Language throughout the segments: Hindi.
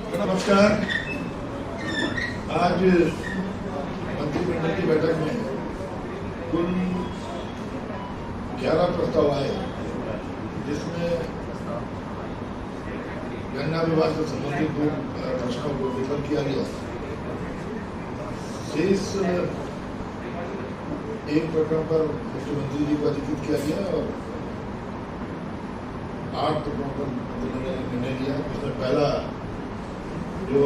नमस्कार। आज मंत्रिमंडल की बैठक में कुल 11 प्रस्ताव आए, जिसमें गन्ना विभाग से संबंधित 2 प्रश्नों को विफल किया गया। शेष एक प्रकरण पर मुख्यमंत्री जी को अधिकृत किया गया और 8 प्रकरणों पर मंत्रिमंडल ने निर्णय लिया। इसमें पहला जो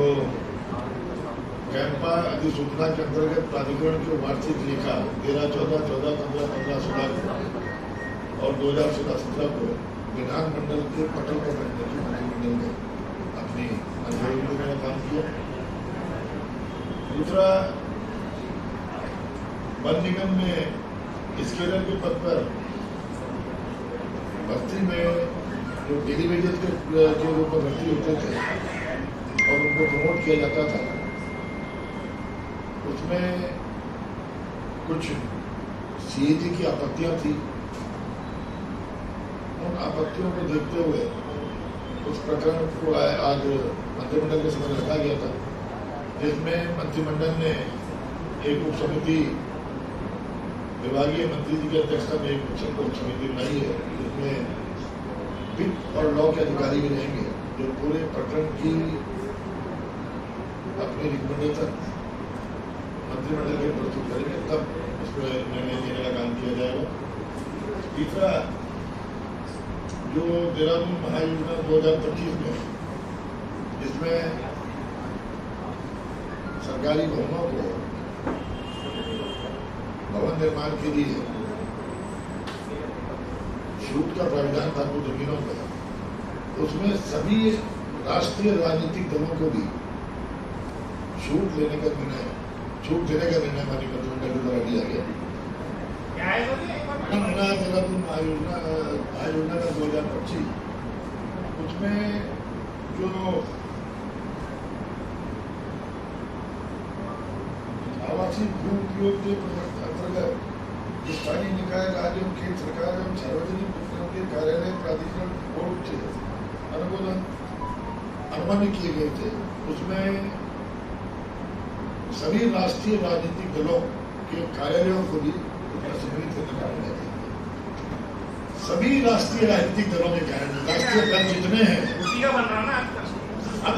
कैंपा अधिसूचना के अंतर्गत प्राधिकरण की वार्षिक लेखा 13-14, 14-15, 15-16 और 2016-17 को विधानमंडल के पटल पर रखने की मंत्रिमंडल ने अपनी मंजूरी देने का काम किया। दूसरा, वन निगम में स्केलर के पद पर भर्ती में जो डेली वेजेस के रूप में भर्ती होते थे और उनको प्रमोट किया जाता था, उसमें कुछ सीएजी की आपत्तियां थी। उन आपत्तियों को देखते हुए उस प्रकरण को आज मंत्रिमंडल के समक्ष रखा गया था, जिसमें मंत्रिमंडल ने एक उप समिति विभागीय मंत्री जी की अध्यक्षता में एक उप समिति बनाई है, जिसमें वित्त और लॉ के अधिकारी भी रहेंगे, जो पूरे प्रकरण की अपनी रिकमेंडेशन मंत्रिमंडल के प्रस्तुत करेंगे, तब उस पर निर्णय लेने का काम किया जाएगा। तीसरा, जो देहरादून महायोजना 2025 में, जिसमें सरकारी भवनों को भवन निर्माण के लिए छूट का प्रावधान था कुछ जमीनों पर, उसमें सभी राष्ट्रीय राजनीतिक दलों को भी छूट देने का निर्णय माननीय मंत्रिमंडल के द्वारा लिया गया। देहरादून महायोजना का 2025, उसमें जो आवासीय भू उपयोग के अंतर्गत स्थानीय निकाय, राज्य और केंद्र सरकार एवं सार्वजनिक उपक्रम के कार्यालय प्राधिकरण बोर्ड से अनुमानित किए गए थे, उसमें सभी राष्ट्रीय राजनीतिक दलों के कार्यालयों को भी सम्मिलित करने का निर्णय किया। सभी राष्ट्रीय राजनीतिक दलों के कार्यालय, राष्ट्रीय दल जितने हैं, अब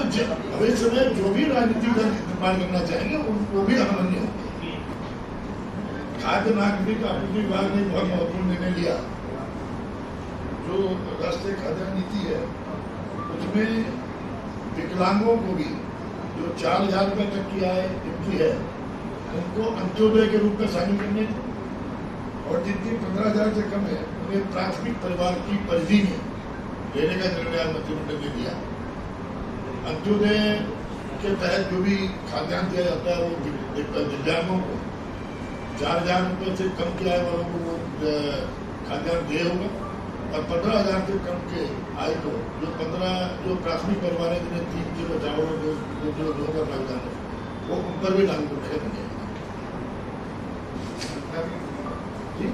भविष्य में जो भी राजनीतिक दल निर्माण करना चाहेंगे उनको भी अनुमति होगी। खाद्य नागरिक आपूर्ति विभाग ने बहुत महत्वपूर्ण निर्णय लिया। जो राष्ट्रीय खाद्य नीति है, उसमें विकलांगों को भी जो 4,000 रुपये तक की आय जिनकी है, उनको अंत्योदय के रूप में शामिल करने, और जिनकी 15,000 से कम है उन्हें प्राथमिक परिवार की परिधि में लेने का निर्णय मंत्रिमंडल ने लिया। अंत्योदय के तहत जो भी खाद्यान्न दिया जाता है, वो दिव्यांगों को 4,000 रुपये से कम की आय वालों को वो खाद्यान्न दिया होगा, और 15,000 से कम के आय को जो प्राथमिक परिवार है, जिन्हें 3 किलो चावल जो का प्रावधान है, वो उन पर भी लागू करने का निर्णय जी।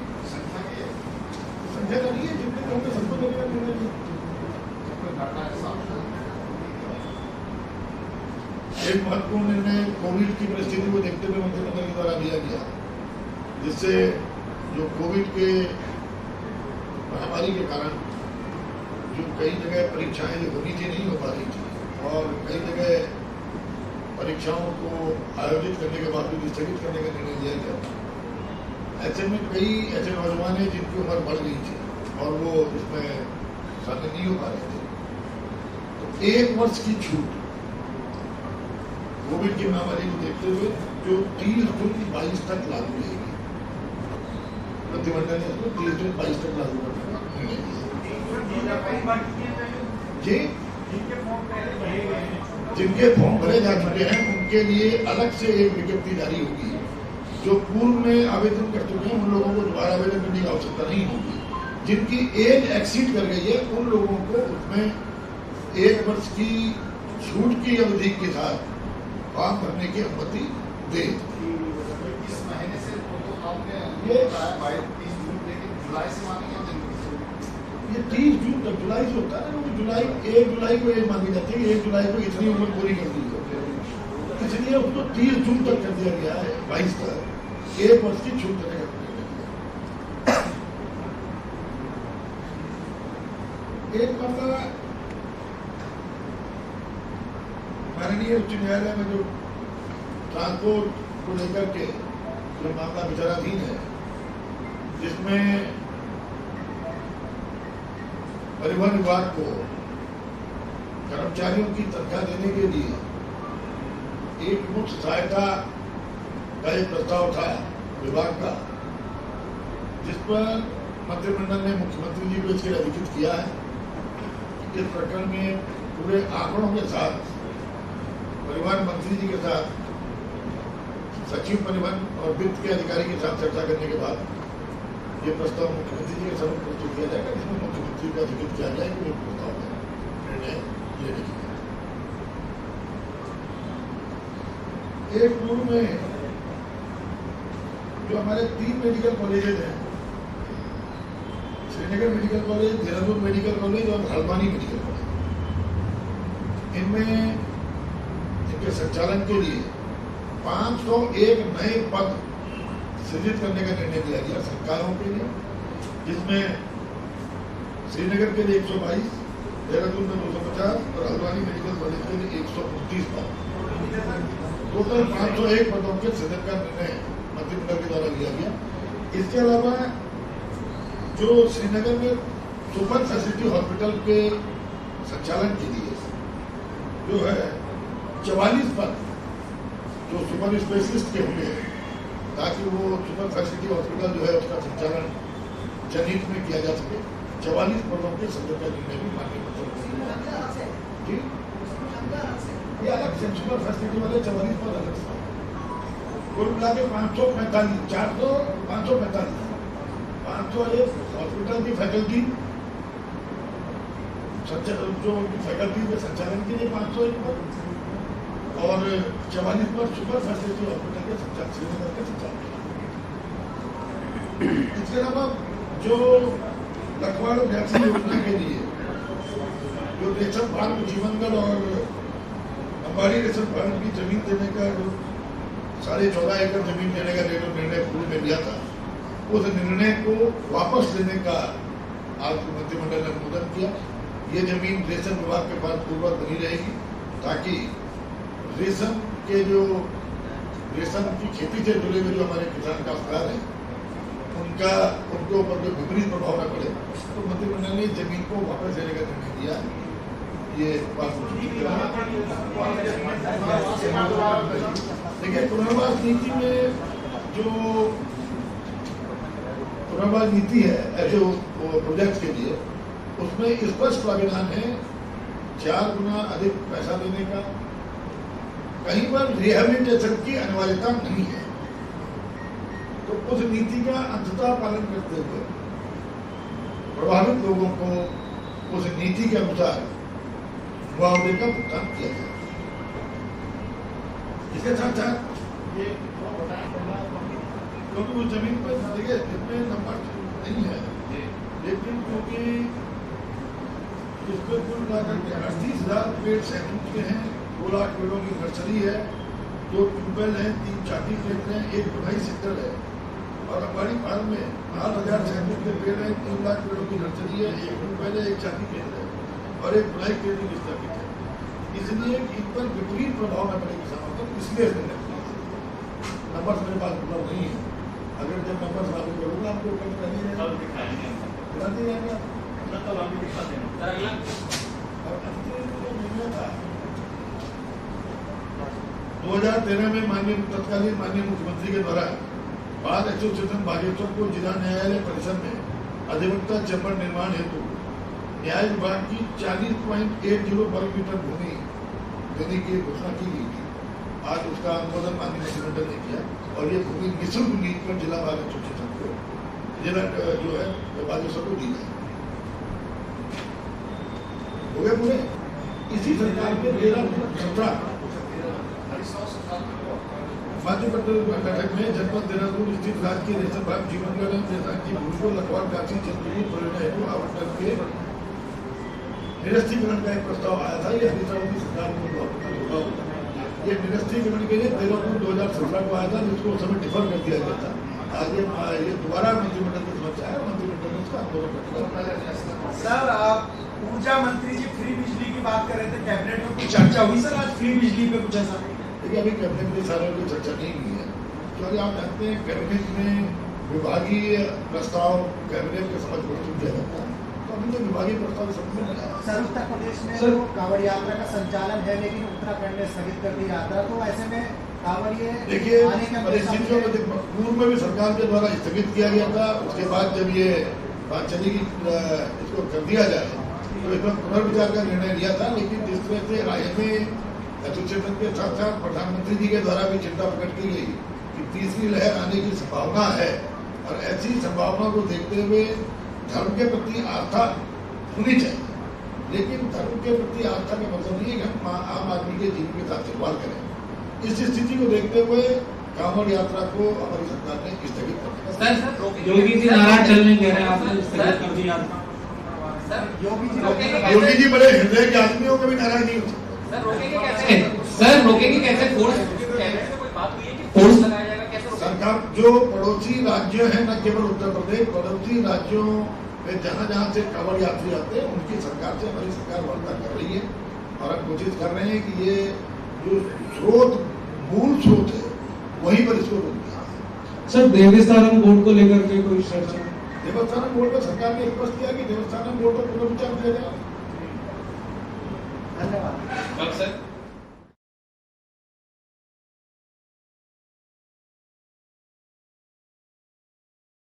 संख्या का नहीं है, जितने लोगों में सबको लेने का निर्णय। एक महत्वपूर्ण निर्णय कोविड की परिस्थिति को देखते हुए मंत्रिमंडल के द्वारा लिया गया, जिससे जो कोविड के महामारी के कारण जो कई जगह परीक्षाएं जो होनी थी नहीं हो पा रही थी, और कई जगह परीक्षाओं को आयोजित करने के बावजूद स्थगित करने का निर्णय लिया गया। ऐसे में कई ऐसे नौजवान हैं जिनकी उम्र बढ़ गई थी और वो इसमें शामिल नहीं हो पा रहे थे, तो 1 वर्ष की छूट कोविड की महामारी को देखते हुए जो 30 जून 22 तक लागू रहेगी। मंत्रिमंडल ने इसको 30 जून 22 तक लागू करने का निर्णय लिया। जिनके फॉर्म भरे जा चुके हैं, उनके लिए अलग से एक विज्ञप्ति जारी होगी। जो पूर्व में आवेदन कर चुके हैं, उन लोगों को दोबारा आवेदन करने की आवश्यकता नहीं होगी। जिनकी एज एक्सीड कर गई है, उन लोगों को उसमें 1 वर्ष की छूट की अवधि के साथ फॉर्म भरने की अनुमति दे। इस महीने से ये 30 जून, लेकिन जुलाई से मांगी है जनवरी से। ये 30 जून तक, जुलाई से होता है ना, जुलाई 1 जुलाई को ये मानी जाती है कि 1 जुलाई को इतनी उम्र पूरी कर दी है, इसलिए उसको 30 जून तक कर दिया गया है, 22 तक 1 वर्ष की छूट देने का। एक मतलब माननीय उच्च न्यायालय में जो ट्रांसपोर्ट को लेकर के जो मामला विचाराधीन है, जिसमें परिवहन विभाग को कर्मचारियों की तनख्वाह देने के लिए एक मुफ्त सहायता का एक प्रस्ताव था विभाग का, जिस पर मंत्रिमंडल ने मुख्यमंत्री जी को इसके लिए अधिकृत किया है। इस प्रकरण में पूरे आंकड़ों के साथ परिवहन मंत्री जी के साथ सचिव परिवहन और वित्त के अधिकारी के साथ चर्चा करने के बाद ये प्रस्ताव मुख्यमंत्री जी के समक्ष प्रस्तुत किया जाएगा, जिसमें मुख्यमंत्री का अधिकृत किया जाएगा कि प्रस्ताव में निर्णय लेने की। एक पूर्व में जो हमारे 3 मेडिकल कॉलेजेज हैं, Srinagar medical college, Dehradun medical college और हल्द्वानी मेडिकल कॉलेज, इनमें इनके संचालन के लिए 501 नए पद सृजित करने का निर्णय लिया गया सरकारों के लिए, जिसमें श्रीनगर के लिए 122, देहरादून में 250 और हल्द्वानी मेडिकल कॉलेज के लिए 129 पद, टोटल 501 पदों के सृजन का निर्णय मंत्रिमंडल के द्वारा लिया गया। इसके अलावा जो श्रीनगर में सुपर फैसिलिटी हॉस्पिटल के संचालन के लिए जो है 44 पद जो सुपर स्पेशलिस्ट के होंगे, ताकि वो सुपर फैसिलिटी हॉस्पिटल जो है उसका संचालन जनहित में किया जा सके, 44 पदों के सृजन का निर्णय भी माननीय मुख्यमंत्री जी, ये अलग से सुपर फैसिलिटी वाले 44 पद अलग से, कुल मिला के 545 हॉस्पिटल की फैकल्टी जो फैकल्टी के संचालन के लिए 501 पद और 44 पर सुपर फैसिलिटी हॉस्पिटल के संचालन। इसके अलावा जो लखवाड़ वैक्सीन योजना के लिए जो रेशम फार्म जीवनगढ़ और अंबाड़ी रेशम फार्म की जमीन देने का जो 14.5 एकड़ जमीन देने का निर्णय पूर्व में लिया था, उस निर्णय को वापस लेने का आज मंत्रिमंडल ने अनुमोदन किया। ये जमीन रेशम विभाग के पास पूर्ववत बनी रहेगी, ताकि रेशम के जो रेशम की खेती से जुड़े हुए जो हमारे किसान काश्तकार हैं उनके ऊपर जो विपरीत प्रभाव न पड़े, तो मंत्रिमंडल ने जमीन को वापस लेने का निर्णय लिया। ये देखिए, पुनर्वास नीति में जो पुनर्वास नीति है जो प्रोजेक्ट के लिए, उसमें स्पष्ट प्राविधान है 4 गुना अधिक पैसा देने का, कहीं पर रिहेबिलिटेशन की अनिवार्यता नहीं है। तो उस नीति का अंततः पालन करते हुए प्रभावित लोगों को उस नीति के अनुसार मुआवजे का भुगतान किया जाए। इसके साथ साथ ये क्योंकि उस जमीन पर देखिए इतने नंबर नहीं है, लेकिन क्योंकि इसमें कुल मिलाकर के 38,000 पेड़ सैकड़ों के हैं, 2 लाख पेड़ों की नर्सरी है, 2 ट्यूबवेल हैं, 3 चाटी केंद्र हैं, 1 बुनाई सेंटर है, और अंबाड़ी फार्म में 8,000 सैकड़ों के पेड़ हैं, 3 लाख पेड़ों की नर्सरी है, 1 ट्यूबवेल है, 1 चाटी केंद्र है और 1 बुनाई केंद्र भी स्थापित है। इसलिए इन पर विपरीत प्रभाव न पड़े किसानों पर, इसलिए नंबर मेरे पास उपलब्ध नहीं है। अगर जब नंबर लागू करूँगा आपको उपलब्ध नहीं रहेगा, दिखा नहीं रहेगा। 2013 में तत्कालीन माननीय मुख्यमंत्री के द्वारा बाल एसोसिएशन बागेश्वर को जिला न्यायालय परिसर में अधिवक्ता चैम्बर निर्माण हेतु न्याय विभाग की 40.80 वर्ग मीटर भूमि देने की घोषणा की गई थी। आज उसका अनुमोदन माननीय मंत्रिमंडल ने किया और ये भूमि निःशुल्क नीति पर जिला बाल एसोसिएशन को जिला जो है बागेश्वर को दी गई। हो गए पूरे इसी सरकार के 13-17 मंत्रिमंडल बैठक में जनपद देहरादून स्थित राजकीय नेशनल बैंक जीवन ग्राम देहात की भूमि को लखवाड़ काशी चंद्रपुर परियोजना हेतु आवंटन के निरस्तीकरण का एक प्रस्ताव आया था। ये हरियाणा की सरकार को ये निरस्तीकरण के लिए देहरादून 2017 को आया था, जिसको उस समय डिफर कर दिया गया था। आज ये दोबारा मंत्रिमंडल की समस्या है, मंत्रिमंडल ने इसका आंदोलन कर। सर, ऊर्जा मंत्री जी फ्री बिजली की बात कर रहे थे, कैबिनेट में कुछ चर्चा हुई सर आज फ्री बिजली पे कुछ ऐसा? देखिए, अभी कैबिनेट में सारे कोई चर्चा नहीं हुई है, क्योंकि आप जानते हैं कैबिनेट में विभागीय प्रस्ताव कैबिनेट के समझ प्रस्तुत किया जाता है, तो अभी तो विभागीय प्रस्ताव समझ में नहीं आया। सर, उत्तर प्रदेश में तो कांवड़ यात्रा का संचालन है, लेकिन उत्तराखंड ने स्थगित कर दी यात्रा, तो ऐसे में कांवड़िए देखिए परिस्थितियों में पूर्व में भी सरकार के द्वारा स्थगित किया गया था। उसके बाद जब ये बात चली कि इसको कर दिया जाए, तो इसमें पुनर्विचार का निर्णय लिया था। लेकिन जिस तरह से राज्य में एसोसिएशन के साथ साथ प्रधानमंत्री जी के द्वारा भी चिंता प्रकट की गई कि तीसरी लहर आने की संभावना है, और ऐसी संभावना को देखते हुए धर्म के प्रति आस्था होनी चाहिए, लेकिन धर्म के प्रति आस्था का मतलब नहीं है कि हम आम आदमी के जीवन के साथ खिलवाड़ करें। इस स्थिति को देखते हुए कांवड़ यात्रा को हमारी सरकार ने स्थगित कर दिया। योगी जी नाराज चल नहीं कह रहे, आपने स्थगित कर दिया। योगी जी बड़े हृदय के आदमियों को भी नाराज नहीं होते। सर रोकेंगे कैसे? फोर्स लगाया जाएगा कैसे? सरकार जो पड़ोसी राज्य हैं, न केवल उत्तर प्रदेश, पड़ोसी राज्यों में जहाँ जहाँ से कांवड़ यात्री आते हैं, उनकी सरकार से हमारी सरकार वार्ता कर रही है, और हम कोशिश कर रहे हैं कि ये जो मूल स्रोत है वहीं पर इसको रोक दिया। सर, देवस्थानम बोर्ड को लेकर के कोई चर्चा? देवस्थानम बोर्ड में सरकार ने स्पष्ट किया कि देवस्थानम बोर्ड पर पुनर्विचार किया जाए। धन्यवाद सर।